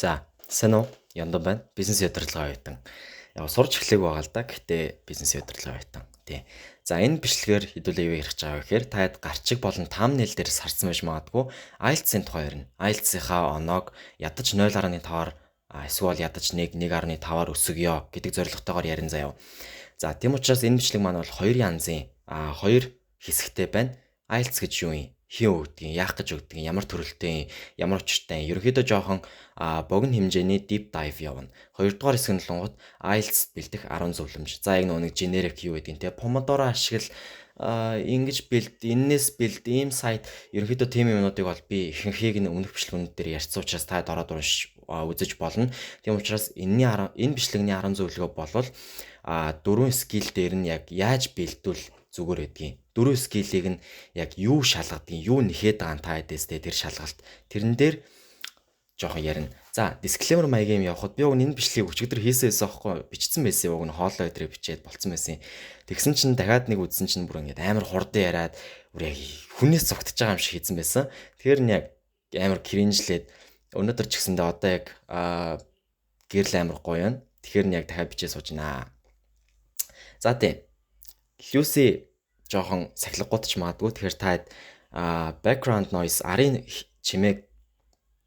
За, сайн уу? Яндан байна. Бизнес удирдлага оюутан. Яг сурч эхлэх байгаа л да. Гэхдээ бизнес удирдлага оюутан. Тий. За, энэ бичлэгээр хэдүүлээ юу ярих гэж байгаа вэ гэхээр таад гарчиг болон thumbnail дээр сарсан байж магадгүй IELTS-ийн тухай ярина. IELTS-ийнхаа оноог ядаж 0.5-аар эсвэл ядаж 1.5-аар өсгөё гэдэг зорилготойгоор ярин заяа. За, тийм учраас энэ бичлэг маань бол хоёр янзын хоёр хэсэгтэй байна. IELTS гэж юу юм? Хин өгдөг, яах гэж өгдөг, ямар төрөлтэй, ямар учиртай. Ерөнхийдөө жоохон богино хэмжээний deep dive явна. Хоёрдугаар хэсэг нь лунгууд IELTS бэлдэх 10 зөвлөмж. За яг нэг generic юу гэдэг нь те Pomodoro ашигла ингэж бэлд, энээс бэлд, ийм сайт ерөнхийдөө тийм юмнуудыг бол би ихэнхийг нь өмнөх бичлэгүүд дээр ярьсан учраас та ороод үзэж болно. Тийм учраас энэ бичлэгний 10 зөвлөгөө болвол дөрвөн скил дээр нь яг яаж бэлдвэл зүгээр гэдгийг. Дөрвөн скиллийг нь яг юу шалгадгийг, юу нэхэд байгаа та хэдээстэй тэр шалгалт. Тэрэн дээр жоохон ярина. За, disclaimer маягийн юм явахад би уг энэ бичлэгийг өчигдөр хийсэн байсан аахгүй бичсэн байсан уг нь хоолой өдрөө бичээд болцсон байсан. Тэгсэн чинь дахиад нэг үзсэн чинь бүр ингэж амар хурдан яриад бүр яг хүнээс зогтож байгаа юм шиг хийсэн байсан. Тэгэхээр нь яг амар кринжлээд өнөөдөр ч гэсэндээ одоо яг гэрэл амар гоё байна. Тэгэхээр нь яг дахиад бичээ сууж байна. За тийм. Люси жоохон сахилгагуудч магадгүй. Тэгэхээр та background noise арын чимээг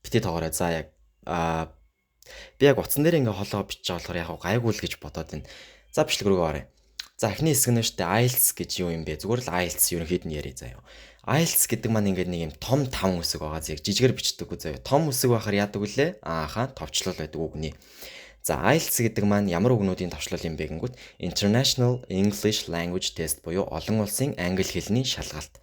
битээ тоогоорой. За яг би яг утсан дээр ингээ хоолоо бичиж байгаа болохоор яг гайгүй л гэж бодоод байна. За бичлэг рүү оръё. За эхний хэсэг нь шүү дээ IELTS гэж юу юм бэ? Зүгээр л IELTS ерөнхийд нь яриа заяа. IELTS гэдэг маань ингээд нэг юм том 5 үсэг байгаа зэрэг жижигээр бичдэггүй заяа. Том үсэг байхаар яадаг вүлээ? Товчлол байдаг үгний. За IELTS гэдэг маань ямар үгнүүдийн товчлол юм бэ гингүүт International English Language Test буюу олон улсын англи хэлний шалгалт.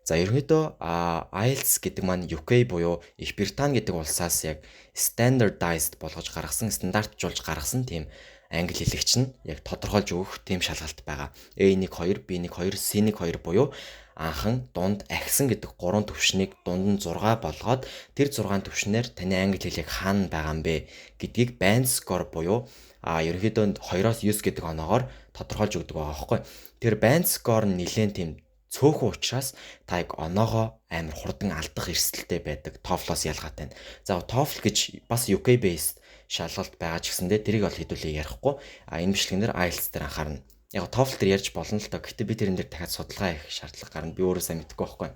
За ерөнхийдөө IELTS гэдэг маань UK буюу Их Британи гэдэг улсаас яг standardized болгож гаргасан, стандарттжуулж гаргасан тийм англи хэлэгч нь яг тодорхойлж өгөх тийм шалгалт байгаа. A1 2, B1 2, C1 2 буюу анхан, дунд, ахисан гэдэг 3 төвшнийг дунд нь 6 болгоод тэр 6 төвшнээр таны англи хэлийг хаана байгаа юм бэ гэдгийг band score буюу ерөнхийдөө 2-оос 9 гэдэг оноогоор тодорхойлж өгдөг байгаа байхгүй. Тэр band score нь нэлээд тийм цөөхөн учраас та яг оноогоо амар хурдан алдах эрсдэлтэй байдаг TOEFL-оос ялгаатай. За TOEFL гэж бас UK based шалгалт байгаа ч гэсэндээ тэрийг бол хэдүүлээ ярихгүй. Энэ бичлэгнэр IELTS дээр анхаарна. Яг TOEFL дээр ярьж болно л доо. Гэхдээ би тэрэн дээр дахиад судалгаа хийх шаардлага гарна. Би өөрөө сайн мэдэхгүй байхгүй.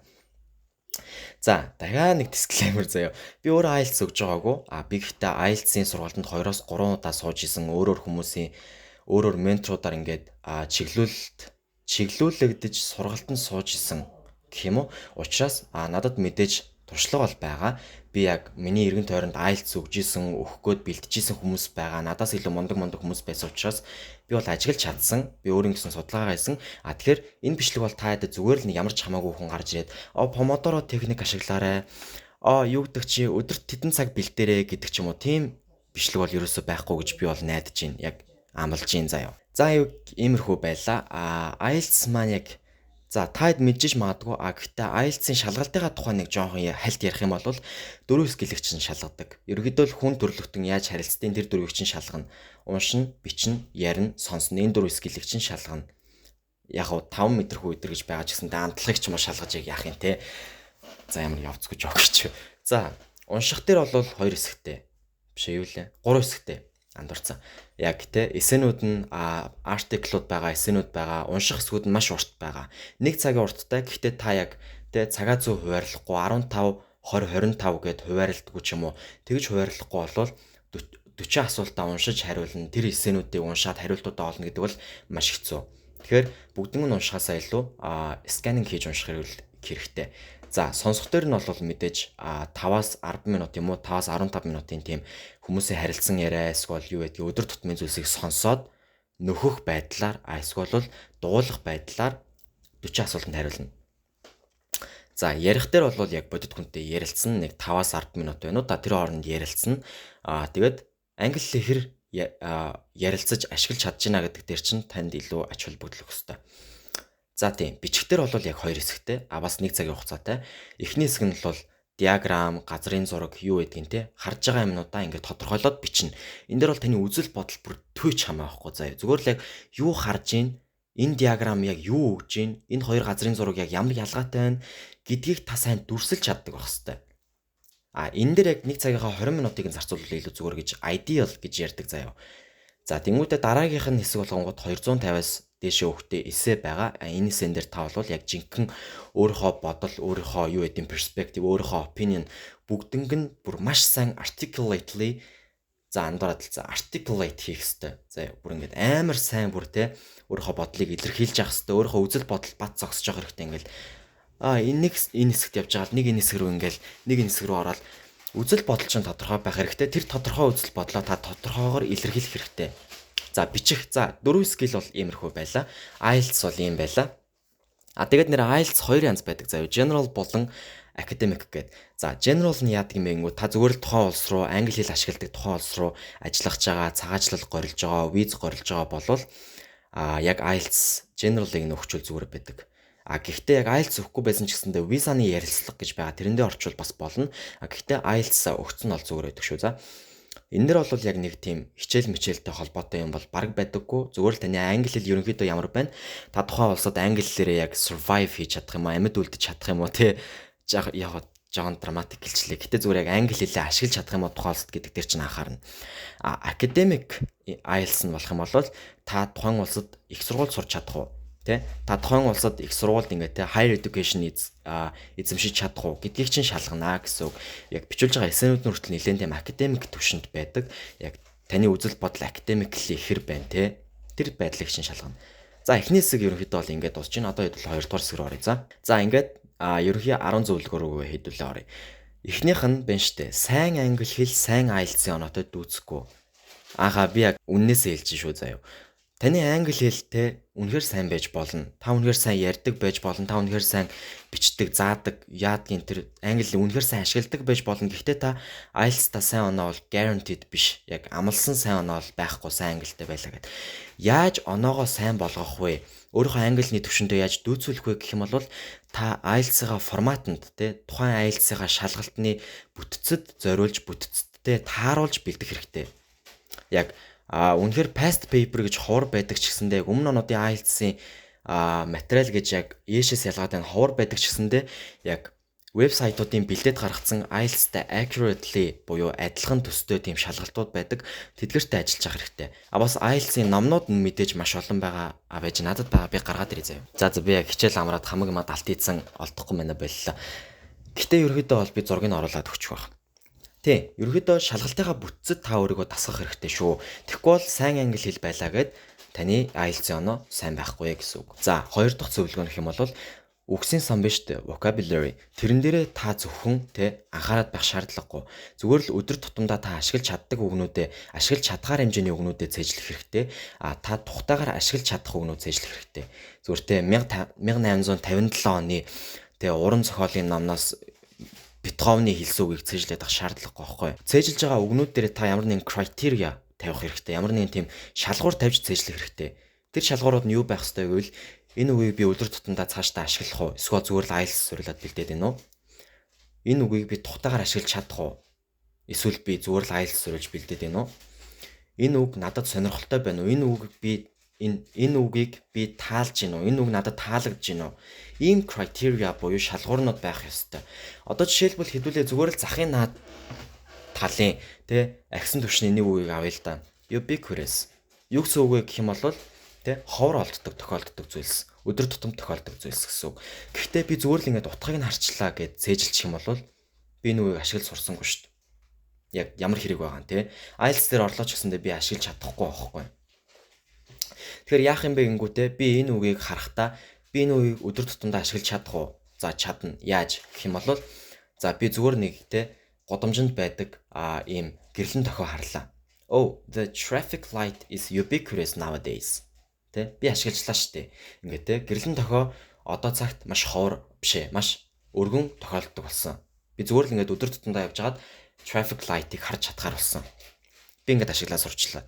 За, дахиад нэг дисклеймер заяа. Би өөрөө IELTS өгж байгаагүй. Би гэхдээ IELTS-ийн сургалтанд 2-оос 3 удаа сууж исэн өөрөөр менторудаар ингээд чиглүүлэгдэж сургалтанд сууж исэн гэх юм уу. Учираас надад мэдээж туршлага бол байгаа. Би яг миний эргэн тойронд IELTS өгж исэн, өгөх гээд бэлтэж исэн хүмүүс байгаа. Надаас илүү мундаг хүмүүс байсан учраас би бол ажиглаж чадсан. Би өөрийн гэсэн судалгаагаа хийсэн. Тэгэхээр энэ бичлэг бол та хэд зүгээр л нэг ямар ч хамаагүй хүн гарч ирээд Pomodoro техник ашиглаарай. Юу гэдэг чи өдөрт тэдэн цаг бэлдээрэй гэдэг ч юм уу. Тийм бичлэг бол ерөөсөө байхгүй гэж би бол найдаж байна. Яг амлаж байна заяа. За иймэрхүү байлаа. IELTS маань яг за та хэд мэдчихэж магадгүй гэхдээ IELTS-ийн шалгалтынхаа тухай нэг жоохон хальт ярих юм бол дөрөв скиллийг чинь шалгадаг. Ерөнхийдөө хүн төрлөختөн яаж харилцдгийг тэр дөрвийг чинь шалгана. Уншина, бичнэ, ярина, сонсно. Энэ дөрөв скиллийг чинь шалгана. Яг 5 метрхүү өдр гэж байгаа ч гэсэн амтлагыг ч муу шалгаж яах юм те. За ямар явцгүй жоох гэж. За унших дээр бол 2 хэсэгтэй. Биш юу лээ? 3 хэсэгтэй. Андуурсан. Яг те эсэнүүд нь артиклууд байгаа, эсэнүүд байгаа, унших хэсгүүд нь маш урт байгаа. 1 цагийн урттай. Гэхдээ та яг те цагаа зүү хуваарлахгүй 15 20 25 гэд хуваарлдаггүй ч юм уу. Тэгж хуваарлахгүй болвол 40 асуултаа уншиж хариулна. Тэр эсэнүүдийг уншаад хариултуудаа олно гэдэг бол маш хэцүү. Тэгэхээр бүгднийг нь уншихаасаа илүү сканинг хийж унших хэрэгтэй. За сонсох дээр нь бол мэдээж 5-аас 10 минут юм уу 5-аас 15 минутын тийм хүмүүсийн харилцан яриа эсвэл юу гэдгийг өдөр тутмын зүйлсийг сонсоод нөхөх байдлаар эсвэл дуулах байдлаар 40 асуултанд хариулна. За ярих дээр бол яг бодит хүнтэй ярилцсан нэг 5-аас 10 минут байна уу та тэр хооронд ярилцсан. Тэгээд англи хэлээр ярилцаж ашиглаж чадж байна гэдэг дээр чинь танд илүү ач холбогдол өгөх ёстой. За тийм бичлэгтэр бол яг 2 хэсэгтэй. Бас 1 цагийн хугацаатай. Эхний хэсэг нь бол диаграм, газрын зураг юу гэдгийг те харж байгаа юмнуудаа ингээд тодорхойлоод бичнэ. Энэ дээр бол таны үзэл бодол бүр төвч хамаахгүй заяа. Зүгээр л яг юу харж ийн, энэ диаграм яг юу өгж ийн, энэ хоёр газрын зураг яг ямар ялгаатай байна гэдгийг та сайн дүрсэлж чаддаг байх хэвээр. Энэ дээр яг 1 цагийнхаа 20 минутыг нь зарцуулбал илүү зүгээр гэж ideal гэж ярьдаг заяа. За тэнгуүдээ дараагийнх нь хэсэг болгонгод 250-аас дээшээ хөвгтэй эссе байгаа. Энэ эсэн дээр та бол яг жинхэнэ өөрийнхөө бодол, өөрийнхөө юу гэдэг перспектив, өөрийнхөө opinion бүгднг нь бүр маш сайн articulately articulate хийх хэрэгтэй. За бүр ингээд амар сайн бүр те өөрийнхөө бодлыг илэрхийлж явах хэрэгтэй. Өөрийнхөө үзэл бодол бат зогсож явах хэрэгтэй. Ингээл энэ хэсэгт явж байгаа нэг энэ хэсэг рүү ингээл нэг энэ хэсэг рүү ороод үзэл бодол чинь тодорхой байх хэрэгтэй. Тэр тодорхой үзэл бодлоо та тодорхойгоор илэрхийлэх хэрэгтэй. За бичих. За дөрөв скил бол иймэрхүү байлаа. IELTS бол ийм байлаа. Тэгээд нэр IELTS хоёр янз байдаг заяа. General болон academic гэдэг. За general нь яадаг юм бэ гэвэл та зүгээр л тухайн улс руу англи хэл ашигладаг тухайн улс руу ажиллах байгаа, цагаачлал горилж байгаа, виз горилж байгаа болвол яг IELTS general-ыг нөхчүүл зүгээр байдаг. Гэхдээ яг IELTS өгөхгүй байсан ч гэсэндээ визаны ярилцлага гэж байгаа. Тэрэндээ орчвол бас болно. Гэхдээ IELTS өгсөн нь бол зүгээр байдаг шүү. За энэ дэр бол яг нэг тийм хичээл мичээлтэй холбоотой юм бол баг байдаггүй. Зүгээр л таны англи хэл ерөнхийдөө ямар байна? Та тухайн улсад англи хэлээрээ яг survive хийж чадах юм уу? Амьд үлдэж чадах юм уу? Тэ яг жоон драматик хэлчлээ. Гэтэ зүгээр яг англи хэлээ ашиглаж чадах юм уу тухайн улсад гэдэг дээр чинь анхаарна. Academic IELTS нь болох юм бол та тухайн улсад их сургууль сурч чадах уу? Тэ та тухайн улсад их сургуульд ингээ тэ higher education эзэмшиж чадах уу гэдгийг чинь шалгана гэсэн үг. Яг бичүүлж байгаа эсэнүүд нь хүртэл нэлээд тийм academic төвшөнд байдаг. Яг таны үзэл бодол academically ихэр байна тэ. Тэр байдлыг чинь шалгана. За эхний хэсэг ерөнхийдөө бол ингээд дуусч байна. Одоо хэдүүл 2 дугаар хэсэг рүү оръё. За ингээд ерөнхий 10 зөвлөгөөр рүү хэдүүлээ оръё. Эхнийх нь байна штэ. Сайн англи хэл, сайн IELTS-ийн оноотой дүүцэхгүй. Би яг үннээсээ хэлж шүү заяа. Таны англи хэлтэй үнэхээр сайн байж болно. Та үнэхээр сайн ярьдаг байж болно. Та үнэхээр сайн бичдэг, заадаг, яадгийн тэр англи үнэхээр сайн ашигладаг байж болно. Гэхдээ та IELTS-та сайн оноо бол guaranteed биш. Яг амлсан сайн оноо бол байхгүй сайн англитэй байлаа гэд. Яаж оноогоо сайн болгох вэ? Өөрийнхөө английн төвшөндөө яаж дүүцүүлэх вэ гэх юм бол та IELTS-ийн форматанд те тухайн IELTS-ийн шалгалтны бүтцэд зориулж бүтцэдтэй тааруулж бэлдэх хэрэгтэй. Яг үнэхээр past paper гэж ховор байдаг ч гэсэндээ өмнө онуудын IELTS-ийн материал гэж яг ESS ялгаатай ховор байдаг ч гэсэндээ яг вебсайтуудын бэлдээд гаргацсан IELTS-тай accurately буюу адилхан төстэй тийм шалгалтууд байдаг. Тэдгээртэй ажиллаж явах хэрэгтэй. Бас IELTS-ийн номнууд нь мэдээж маш олон байгаа. Байж надад байгаа. Би гаргаад ирээ заяа. За би яг хичээл амраад хамаг мад алт ийдсэн олдохгүй мэнэ боллоо. Гэтэ ерөөдөө бол би зургийг оруулаад өгчих واخ. Тий, ерөөдөө шалгалтынхаа бүтцэд та өөрийгөө дасгах хэрэгтэй шүү. Тэгэхгүй бол сайн англи хэл байлаа гэд таны IELTS-ийн оноо сайн байхгүй гэсэн үг. За, хоёр дахь зөвлөгөө нөх юм бол үгсийн сан биш үү? Vocabulary. Тэрэн дээрээ та зөвхөн анхаарал байх шаардлагагүй. Зүгээр л өдөр тутамдаа та ашиглаж чаддаг үгнүүдэд, ашиглаж чадхаар хэмжээний үгнүүдэд цээжлэх хэрэгтэй. Та тухтайгаар ашиглаж чадах үгнүүд цээжлэх хэрэгтэй. Зүгээр 1857 оны уран зохиолын номноос Бетховны хэлсэн үгийг цээжлээд авах шаардлагагүй байхгүй. Цээжилж байгаа үгнүүд дээр та ямар нэгэн criteria тавих хэрэгтэй. Ямар нэгэн тийм шалгуур тавьж цээжлэх хэрэгтэй. Тэр шалгуурууд нь юу байх ёстой гэвэл энэ үгийг би өдөр тутамдаа цаашдаа ашиглах уу? Эсвэл зүгээр л IELTS суриалаад бэлдээд байна уу? Энэ үгийг би тухтайгаар ашиглаж чадах уу? Эсвэл би зүгээр л IELTS суриалж бэлдээд байна уу? Энэ үг надад сонирхолтой байна уу? Энэ үгийг би таалж гин үү? Энэ үг надад таалагдж гин үү? Ийм criteria буюу шалгуурнууд байх ёстой. Одоо жишээлбэл хэдүүлээ зүгээр л захын наад талын агсан түвшний нэг үгийг авъя л да. Ubiquitous. Юу гэсэн үг вэ гэх юм бол ховор олддог тохиолддог зүйлс. Өдөр тутам тохиолддог зүйлс гэсэн үг. Гэхдээ би зүгээр л ингэж утгыг нь харчлаа гэж цээжилчих юм бол би энэ үгийг ашиглаж сурсангүй шүү дээ. Яг ямар хэрэг байгаа нь IELTS дээр орлооч гэсэндээ би ашиглаж чадахгүй байхгүй. Тэгэхээр яах юм бэ гингүүтээ би энэ үгийг харахтаа би энэ үгийг өдөр тутамдаа ашиглаж чадах уу? За чадна. Яаж гэх юм бол би зүгээр нэг годомжинд байдаг ийм гэрлэн тохио харлаа. Oh, the traffic light is ubiquitous nowadays. Би ашиглажлаа шүү дээ. Ингээд гэрлэн тохио одоо цагт маш ховор бишээ, маш өргөн тохиолддог болсон. Би зүгээр л ингээд өдөр тутамдаа явж хагаад traffic light-ыг харж чадхаар болсон. Би ингээд ашиглаа сурчлаа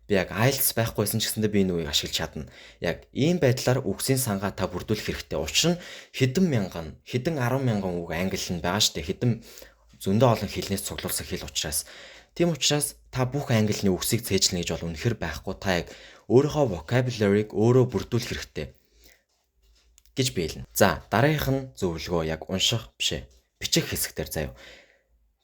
Би яг IELTS байхгүйсэн ч гэсэндээ би энэ үгийг ашиглаж чадна. Яг ийм байдлаар үгсийн сангаа та бүрдүүлэх хэрэгтэй. Учир нь хэдэн 10 мянган үг англи нь байгаа шүү дээ. Хэдэн зөндөө олон хэлнээс цуглуулсан хэл учраас. Тийм учраас та бүх английн үгсийг цээжлэнэ гэж бол үнэхэр байхгүй. Та яг өөрийнхөө vocabulary-г өөрөө бүрдүүлэх хэрэгтэй гэж би хэлнэ. За, дараагийнх нь зөвлөгөө яг унших бичих хэсэг дээр заяа.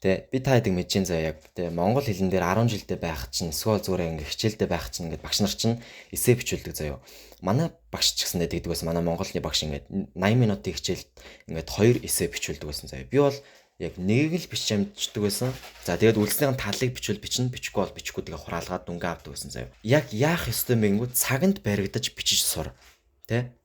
Тэ би та хэдийг мэдэж заа яг тэ монгол хэлэн дээр 10 жилдээ байх чинь эсвэл зүгээр ингээ хичээлдээ байх чинь ингээд багш нар чинь эссе бичүүлдэг заяо. Манай багш ч гэсэндээ тэгдэг байсан. Манай монголны багш ингээд 80 минутын хичээлд ингээд 2 эссе бичүүлдэг байсан заяо. Би бол яг нэг л бичиж амждаг байсан. За тэгээд үлснийхэн талыг бичнэ, бичихгүй бол бичихгүй тэгээ хураалгаад дүнгээ авдаг байсан заяо. Яг яах ёстой мэнгүүд цаганд баригдаж бичиж сур. Тэ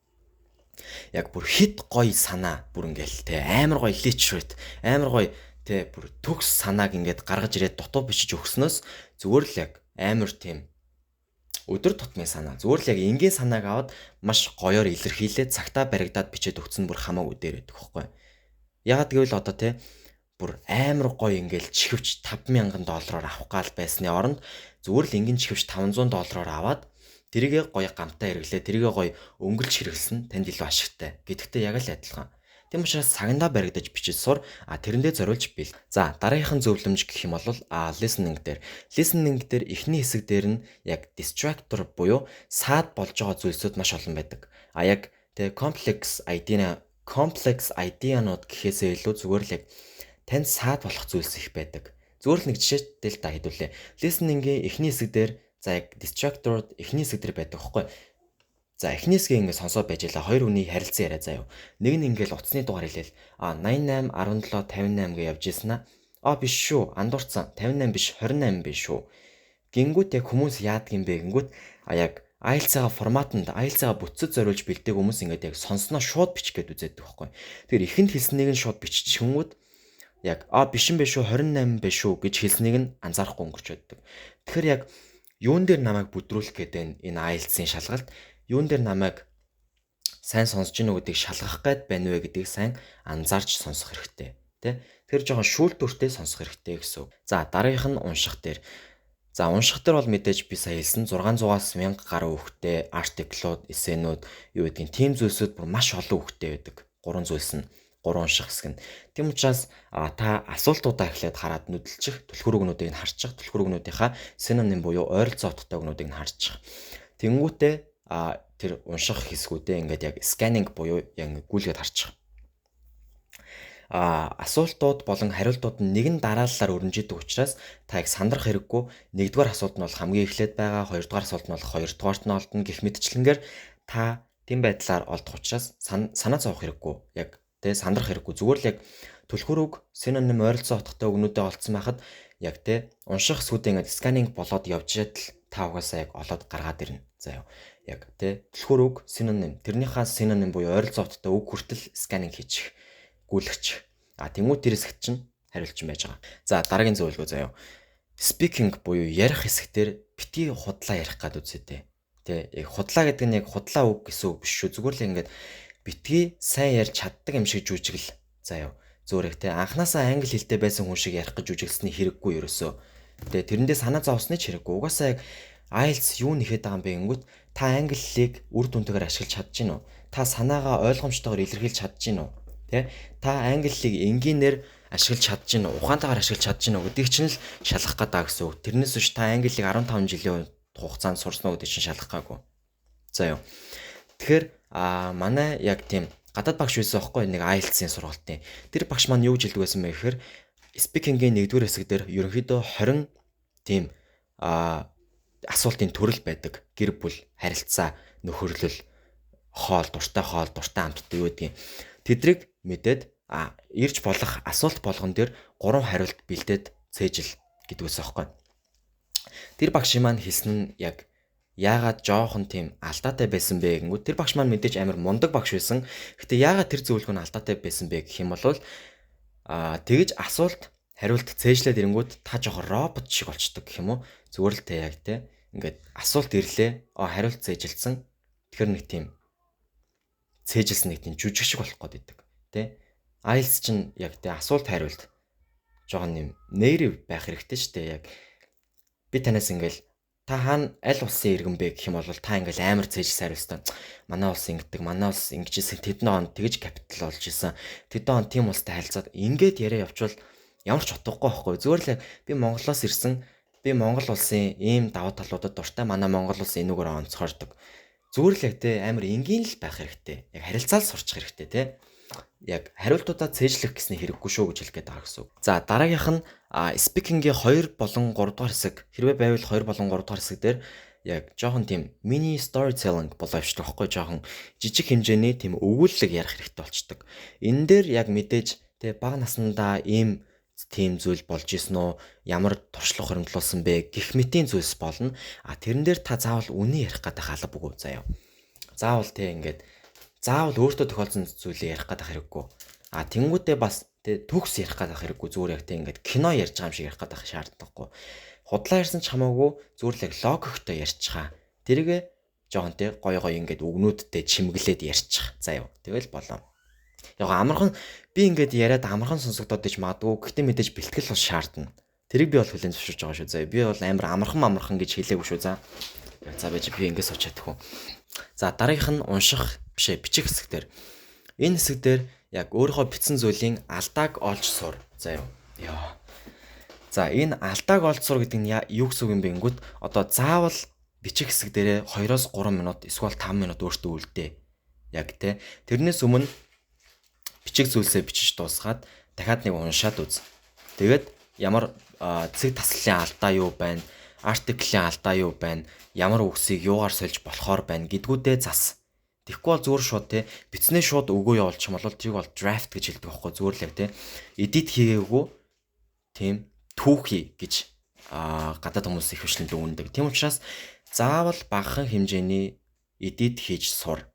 яг бүр хит гоё санаа бүр ингээл те амар гоё литерат амар гоё те бүр төгс санааг ингээд гаргаж ирээд дутуу бичиж өгснөөс зүгээр л яг амар тийм өдөр тутмын санаа зүгээр л яг энгийн санааг аваад маш гоёор илэрхийлээд цагтаа баригдаад бичээд өгсөн бүр хамаагүй дээр байдаг байхгүй. Ягаад гэвэл одоо те бүр амар гоё ингээл чихвч $5,000 авах гал байсны оронд зүгээр л энгийн чихвч $500 аваад тэрийгээ гоё гамтаа хэрэглээ, тэрийгээ гоё өнгөлж хэрэглэсэн танд илүү ашигтай. Гэдэгтээ яг л адилхан. Тийм учраас цагандаа баригдаж бичиж сур, тэрэндээ зориулж бил. За, дараагийнхан зөвлөмж гэх юм бол listening дээр. Listening дээр эхний хэсэг дээр нь яг distractor буюу саад болж байгаа зүйлсүүд маш олон байдаг. Яг тэг complex idea-нууд гэхээсээ илүү зүгээр л яг танд саад болох зүйлс их байдаг. Зүгээр л нэг жишээтэй л та хэдүүлээ. Listening-ийн эхний хэсэг дээр за яг distractor эхний хэсэг дээр байдаг байхгүй. За эхний хэсгийг ингээд сонсоод байж лаа. Хоёр хүний харилцан яриа заяа. Нэг нь ингээд утасны дугаар хэлээл. 88 17 58 гэж явж ийсэн аа. Биш шүү. Андуурцсан. 58 биш 28 биш шүү. Гингүүт яг хүмүүс яадаг юм бэ гингүүт яг IELTS-ага форматанд IELTS-ага бүтцэд зориулж бэлдээг хүмүүс ингээд яг сонсноо шууд бичих гээд үздэг байхгүй. Тэгэхээр ихэнд хэлснийг нь шууд бичиж хүмүүд яг биш юм биш шүү 28 биш шүү гэж хэлснийг нь анзаарахгүй өнгөрч байдаг. Тэгэхээр яг юун дээр намайг бүдрүүлэх гэдэг энэ IELTS-ийн шалгалт юун дээр намайг сайн сонсож гинөө гэдгийг шалгах гээд байна вэ гэдгийг сайн анзаарч сонсох хэрэгтэй тий. Тэр жоохон шүүлтүртэй сонсох хэрэгтэй гэсэн үг. За дараагийнх нь унших дээр. За унших дээр бол мэдээж би сая хэлсэн 600-аас 1000 гаруй үгтэй артиклууд, эссенүүд юу гэдгийг тийм зүйлсүүд бүр маш олон үгтэй байдаг. 3 зүйлс нь 3 унших хэсэг нь. Тийм учраас та асуултуудаа эхлээд хараад нүдэлчих, түлхүүр үгнүүдийг нь харчих, түлхүүр үгнүүдийнхаа синоним буюу ойролцоо утгатай үгнүүдийг нь харчих. Тэнгүүтээ тэр унших хэсгүүдээ ингээд яг сканинг буюу яг гүйлгээд харчих. Асуултууд болон хариултууд нь нэгэн дараалалаар өрнөжидэг учраас та их сандрах хэрэггүй. Нэгдүгээр асуулт нь бол хамгийн эхлээд байгаа, хоёрдугаар асуулт нь бол хоёрдугаарт нь олдно гэх мэтчлэнгээр та тийм байдлаар олдох учраас санаа зовох хэрэггүй. Яг тэ сандрах хэрэггүй. Зүгээр л яг түлхүүр үг, синоним ойролцоо утгатай үгнүүдээ олцсон байхад яг тэ унших хэсгүүдээ ингээд сканинг болоод явж чадал та угаасаа яг олоод гаргаад ирнэ. За яг тэ түлхүүр үг, синоним тэрнийхээ синоним буюу ойролцоо утгатай үг хүртэл сканинг хийчих, гүйлгэж. Тэнгуү тэр хэсэгт чинь хариулчин байж байгаа. За дараагийн зөвлөгөө заяа. Speaking буюу ярих хэсгээр битгий худлаа ярих гад үзье. Тэ яг худлаа гэдэг нь яг худлаа үг гэсэн үг биш шүү. Зүгээр л ингээд битгий сайн ярьж чаддаг юм шиг жүжигл. Заяа. Зүгээр тэ анханасаа англи хэлтэй байсан хүн шиг ярих гэж жүжиглсэний хэрэггүй ерөөсөө. Тэ тэрэндээ санаа зовсны ч хэрэггүй. Угаасаа яг IELTS юу нэхэд байгаа юм бэ гингүүт та англи хэлийг үр дүнтэйгээр ашиглаж чадж гин үү? Та санаагаа ойлгомжтойгоор илэрхийлж чадж гин үү? Тэ та англи хэлийг энгийнээр ашиглаж чадж гин үү? Ухаантайгаар ашиглаж чадж гин үү гэдгийг чинь л шалгах гэдэг гэсэн үг. Тэрнээс биш та англи хэлийг 15 жилийн хугацаанд сурсан уу гэдгийг чинь шалгах гаагүй. За юу. Тэгэхээр манай яг тийм гадаад багш байсан байхгүй нэг IELTS-ийн сургалтын. Тэр багш маань юу гэж хэлдэг байсан бэ гэхээр speaking-ийн нэгдүгээр хэсэг дээр ерөнхийдөө 20 тийм асуултын төрөл байдаг. Гэр бүл, харилцаа, нөхөрлөл, дуртай амттай юу гэдгийг. Тэдрийг мэдээд ирж болох асуулт болгон дээр 3 хариулт бэлдээд цээжил гэдгээс аахгүй. Тэр багш маань хэлсэн нь яг яагаад жоохон тийм алдаатай байсан бэ гингүү. Тэр багш маань мэдээж амар мундаг багш байсан. Гэтэ яагаад тэр зөвлөгөө нь алдаатай байсан бэ гэх юм бол тэгж асуулт хариулт цээжлээд ирэнгүүт та жоохон робот шиг болчдөг гэх юм уу. Зүгээр л яг ингээд асуулт ирлээ. Хариулт цээжилсэн. Тэгэхээр нэг тийм цээжилсэн нэг тийм жүжиг шиг болох гээд байдаг. Тэ? IELTS чинь яг тэ асуулт хариулт жоохон юм нэрв байх хэрэгтэй шүү дээ. Яг би танаас ингээл та хаана аль улсын иргэн бэ гэх юм бол та ингээл амар цээжсэн хариулсан. Манай улс ингэдэг, манай улс ингэжсэн, тэдний он тэгж капитал болж исэн. Тэдний он тийм улстай харилцаад ингээд яриа явуучвал ямар ч утгагүй байхгүй. Зүгээр л би Монголоос ирсэн. Би Монгол улсын ийм давуу талуудад дуртай. Манай Монгол улс энүүгээр онцгойрдог. Зүгээр л тэ амар энгийн л байх хэрэгтэй. Яг харилцаал сурчих хэрэгтэй тэ. яг хариултуудаа цээжлэх гэсний хэрэггүй шүү гэж хэлэх гээд байгаа гэсэн үг. За дараагийнх нь speaking-ийн 2 болон 3 дугаар хэсэг хэрвээ байвал 2 болон 3 дугаар хэсэг дээр яг жоохон тийм mini storytelling боловчтой байхгүй жоохон жижиг хэмжээний тийм өгүүлэг ярих хэрэгтэй болчдөг. Энэ дээр яг мэдээж тэ бага наснда ийм тийм зүйл болж исэн үү? Ямар туршлага хоригдлуулсан бэ? Гэх мэтийн зүйлс болно. Тэрэн дээр та заавал үнэн ярих гэдэг алба үгүй заяа. Заавал тэ ингээд заавал өөртөө тохиолдсон зүйлээ ярих гэдэг хэрэггүй. Тэнгүүтээ бас тэ төгс ярих гэдэг хэрэггүй. Зүгээр яг тэ ингээд кино ярьж байгаа юм шиг ярих гэдэг шаардлагагүй. Худлаа ярьсан ч хамаагүй зүгээр л яг логиктой ярьчихаа. Тэргээ жоохон тэ гоё ингээд үгнүүдтэй чимэглээд ярьчих. Заяа. Тэгэл болоо. Яг амархан би ингээд яриад амархан сонсогдоод иж магадгүй. Гэхдээ мэдээж бэлтгэл бас шаардна. Тэрийг би бол хүлээн зөвшөөрч байгаа шүү. Заяа. Би бол амар амархан гэж хэлээгүй шүү. За байж би ингээд сууч чадахгүй. За дараагийнх нь унших бичих хэсэг дээр. Энэ хэсэг дээр яг өөрийнхөө бичсэн зүйлийн алдааг олж сур. Заяа. Яа. За энэ алдааг олж сур гэдэг нь юу гэсэн үг юм бэ гингүүт одоо заавал бичих хэсэг дээрээ 2-3 минут эсвэл 5 минут өөртөө үлдээ. Яг тэ. Тэрнээс өмнө бичих зүйлсээ бичиж дуусгаад дахиад нэг уншаад үз. Тэгээд ямар цэг таслалын алдаа юу байна? Артиклийн алдаа юу байна? Ямар үгсийг юугаар сольж болохоор байна гэдгүүдээ зас. Тэгэхгүй бол зүгээр шууд те бичснээ шууд өгөө явуулчих юм бол тэрийг бол draft гэж хэлдэг байхгүй зүгээр л яг те edit хийгээгүй тийм түүхий гэж гадаад хүмүүс их хвшлэн дүгнэдэг. Тийм учраас заавал багахан хэмжээний edit хийж сур.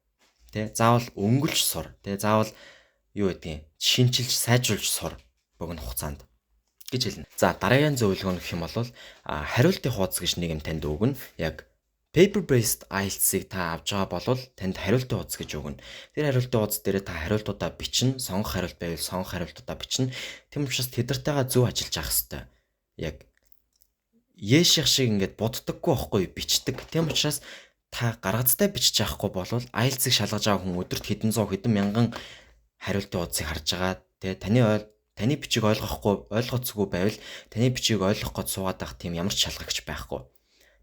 Тэ заавал өнгөлж сур. Тэ заавал юу гэдгийг шинчилж сайжруулж сур богино хугацаанд гэж хэлнэ. За дараагийн зөвлөгөө гэх юм бол хариултын хуудас гэж нэг юм танд өгнө. Яг paper based IELTS-ыг та авч байгаа бол танд хариултын хуудас гэж өгнө. Тэр хариултын хуудас дээр та хариултуудаа бичнэ, сонгох хариулт байвал сонгох хариултуудаа бичнэ. Тэм учраас тэдэртэйгээ зөв ажиллаж авах хэрэгтэй. Яг яших шиг ингээд буддаггүй байхгүй бичдэг. Тэм учраас та гаргацтай бичиж авахгүй бол IELTS-ыг шалгаж байгаа хүн өдөрт хэдэн зуун хэдэн мянган хариултын хуудсыг харж байгаа. Тэ таны бичиг ойлгоцгүй байвал таны бичиг ойлгох гэж суугаад байх тийм ямар ч шалгагч байхгүй.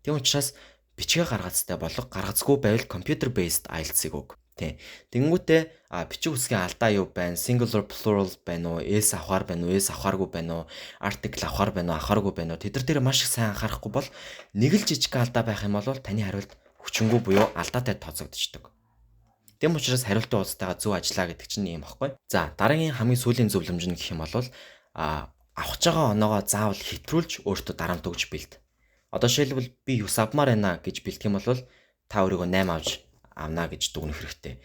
Тийм учраас бичгээ гаргацтай болго гаргацгүй байвал computer based IELTS-ыг өг. Тэ. Тэнгүүтээ бичиг үсгийн алдаа юу байна? Singular plural байна уу? S авахар байна уу? S авахаргүй байна уу? Article авахар байна уу? Авахаргүй байна уу? Тэд нар маш их сайн анхаарахгүй бол нэг л жижиг алдаа байх юм бол таны хариулт хүчингүй буюу алдаатай тооцогдчихдог. Тэм учраас хариултын хуудастайгаа зөв ажиллаа гэдэг чинь ийм баггүй. За дараагийн хамгийн сүүлийн зөвлөмж нь гэх юм бол авах байгаа оноогоо заавал хэтрүүлж өөртөө дарамт өгж бэлд. Одоо жишээлбэл би 9 авмаар байна гэж бэлдэх юм бол та өөрийгөө 8 авч авна гэж дүгнэх хэрэгтэй.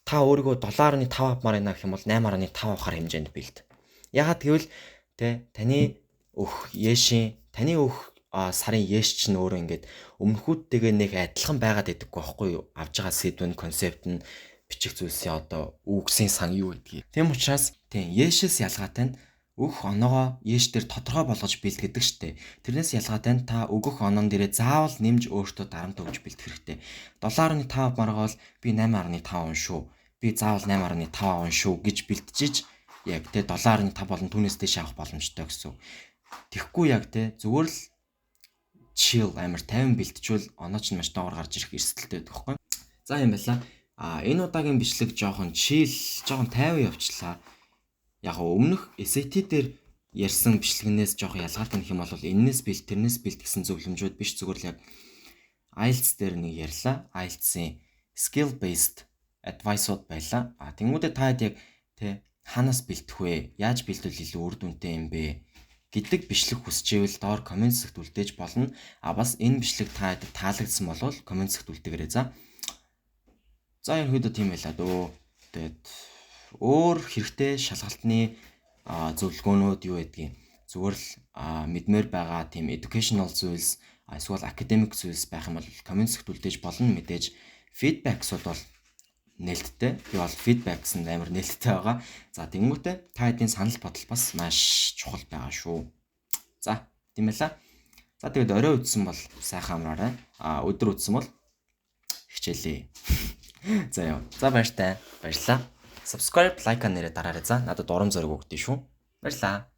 Та өөрийгөө 7.5 авмаар байна гэх юм бол 8.5 авахар хэмжээнд бэлд. Ягаад гэвэл таны таны сарын яэш чинь өөрөө ингээд өмнөхүүдтэйгээ нэг адилхан байгаад идэггүй байхгүй юу? Авж байгаа сэдвэн концепт нь бичих зүйлсийн одоо үгсийн сан юу гэдгийг. Тэм учраас яэшээс ялгаатай нь өгөх оноогоо яэш дээр тодорхой болгож бэлтгэдэг штэ. Тэрнээс ялгаатай нь та өгөх оноон дээрээ заавал нэмж өөртөө дарамт өгж бэлтгэх хэрэгтэй. 7.5 маргаал би 8.5 шүү. Би заавал 8.5 авна шүү гэж бэлтжиж яг 7.5 болон түүнээс дэш авах боломжтой гэсэн. Тэгэхгүй яг зүгээр л chill амар 50 бэлтжүүл оноо ч маш доогоор гарч ирэх эрсдэлтэй байдаг байхгүй. За юм байла. Энэ удаагийн бичлэг жоохон chill, жоохон 50 явчлаа. Яг өмнөх SAT дээр ярьсан бичлэгнээс жоохон ялгаатай юм бол энэс бэлт, тэрнээс бэлт гэсэн зөвлөмжүүд биш зүгээр л яг IELTS дээр нэг ярьлаа. IELTS-ийн skill based advice-уд байлаа. Тэнгүүдээ та яг хаанаас бэлтэх вэ? Яаж бэлтвэл илүү үр дүнтэй юм бэ? Гэдэг бичлэг хүсчээвэл доор комент сект үлдээж болно. Бас энэ бичлэг та таалагдсан бол комент сект үлдээгээрэй за. За ерөнхийдөө тийм байлаа дөө. Тэгээд өөр хэрэгтэй шалгалтны зөвлөгөөнүүд юу гэдгийг зүгээр л мэдмээр байгаа тийм educational зүйлс эсвэл academic зүйлс байх юм бол комент сект үлдээж болно. Мэдээж feedback бол нээлттэй. Би бол feedback гэсэн амар нээлттэй байгаа. За тэнгуүтээ та хэдийн санал бодол бас маш чухал байгаа шүү. За тийм ээ. За тэгээд орой үдсэн бол сайхан амраарай. Өдөр үдсэн бол хичээлээ. За яа. За баярлалаа. Subscribe, like нэрээ дараарай за. Надад урам зориг өгдөө шүү. Баярлалаа.